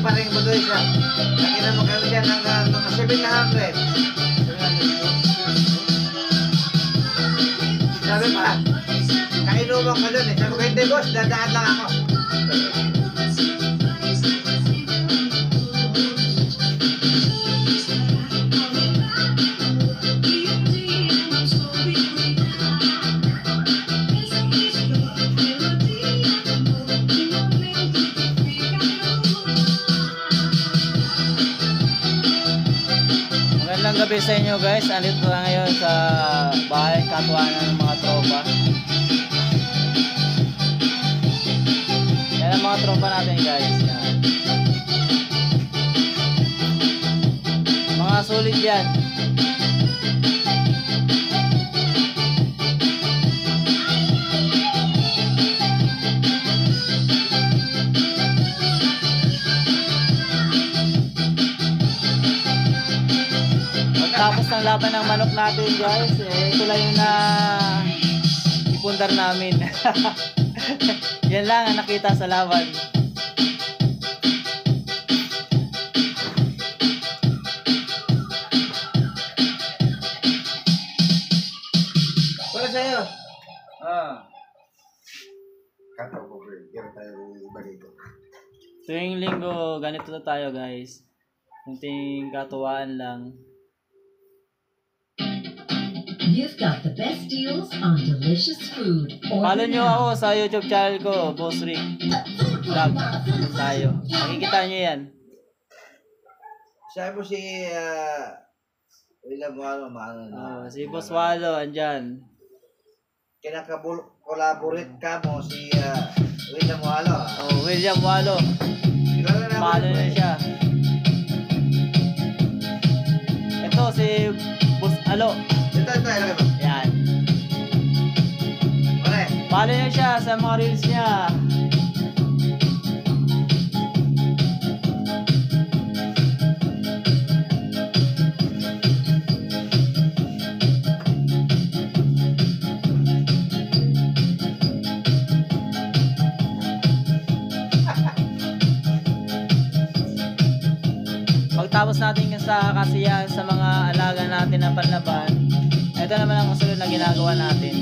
pa rin budoy siya. Nakita mo kami dyan ng mga 700. Sabi pa, kainuman ka dun eh. Sabi ko, hindi boss, dadaan lang ako. Magandang gabi sa inyo guys. Andito na ngayon sa bahay katuwanan ng mga tropa. Yan ang mga tropa natin guys. Yan. Mga sulit yan. Tapos ng laban ng manok natin guys, ito lang yung ipundar namin. Yan lang ang nakita sa laban. Wala sa'yo. Kata ko bro, kaya tayo iba dito. Tuwing linggo, ganito na tayo guys. Kunting katuwaan lang. You've got the best deals on delicious food. Follow nyo ako sa YouTube channel ko, Boss Rick Vlog. Tayo. Makikita nyo yan. Sabi mo si William Walo, Si Boss Walo, andyan. Kinaka-collaborate ka mo si William Walo. William Walo. Kilala na Follow nyo siya. Ito si Boss Alo. Ito, ilagay mo. Yan. Okay. Follow nyo siya sa mga reels niya. Pagtapos natin sa kasiyahan sa mga alaga natin na panlaban, ito naman ang kasunod na ginagawa natin.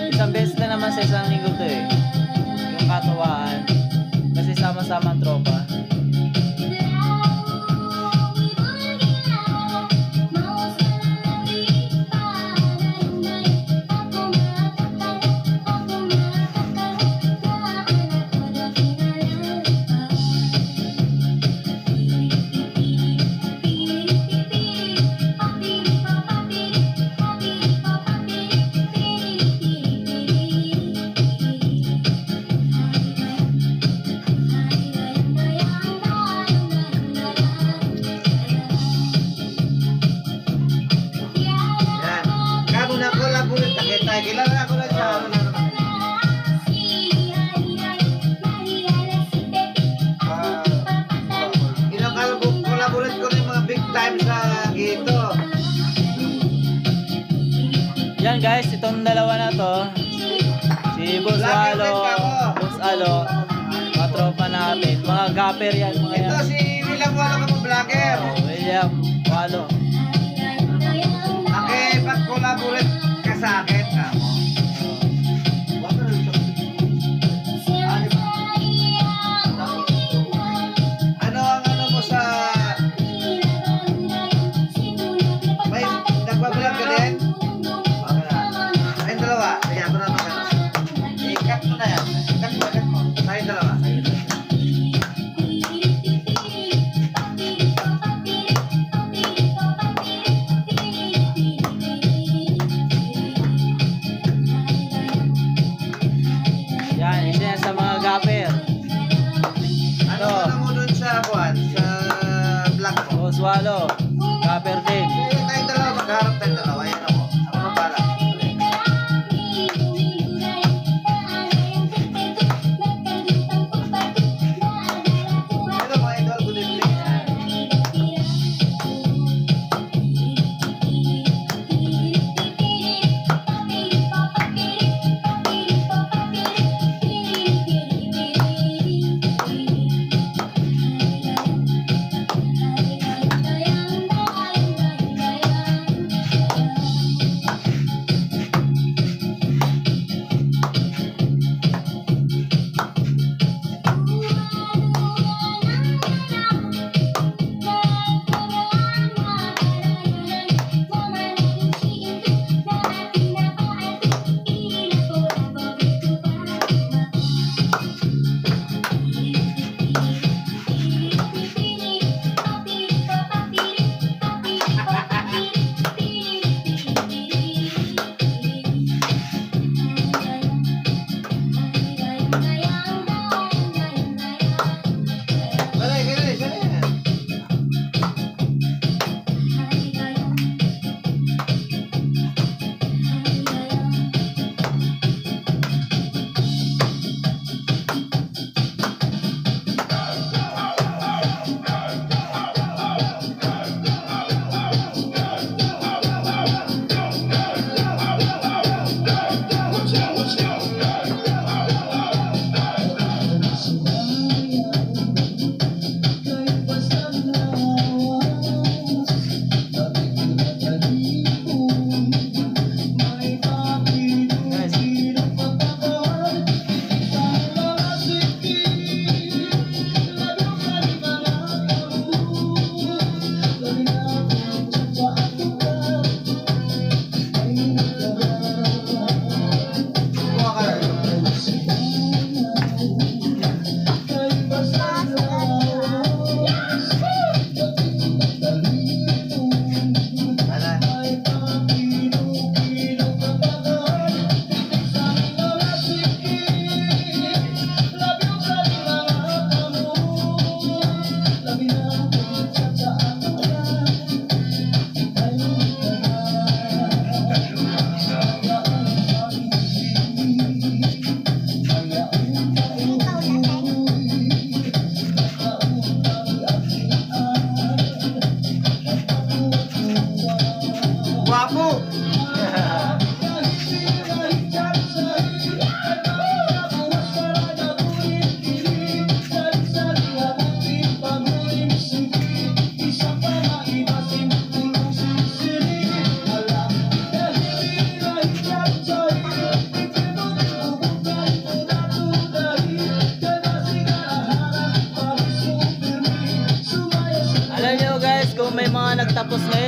Isang beses na naman sa isang linggo to eh. Yung katuwaan. Kasi sama-sama ang tropa. Kilala ako lang sa ano na naman. Kinakalaborate ko ng mga big time sa gito. Yan guys, itong dalawa na to. Si Boss Walo, Boss Alo, mga tropa natin. Mga gapper yan, mga yan. Ito si William Walo ka mo vlogger. William Walo. Makipag-collaborate ka sa akin. Ano ang ano mo sa... May nagbablog ka din? Ayun dalawa. Kaya ko na ito. I-cut mo na yan. Cut mo. Ayun dalawa.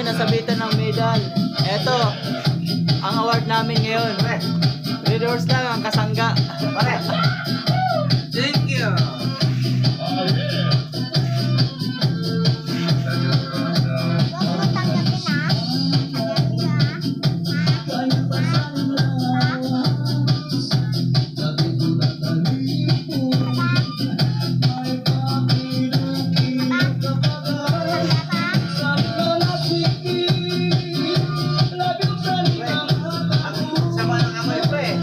nasabitan ng medal. Eto, ang award namin ngayon. Pare. Readers lang ang kasangga. Pare. Thank you. Sama ng amoy pre.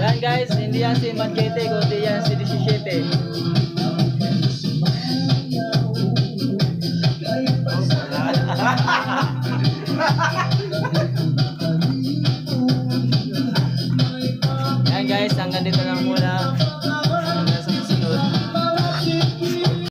Yan guys, hindi yan si Manchete, kundi yan si 17. Yan guys, hanggang dito lang muna.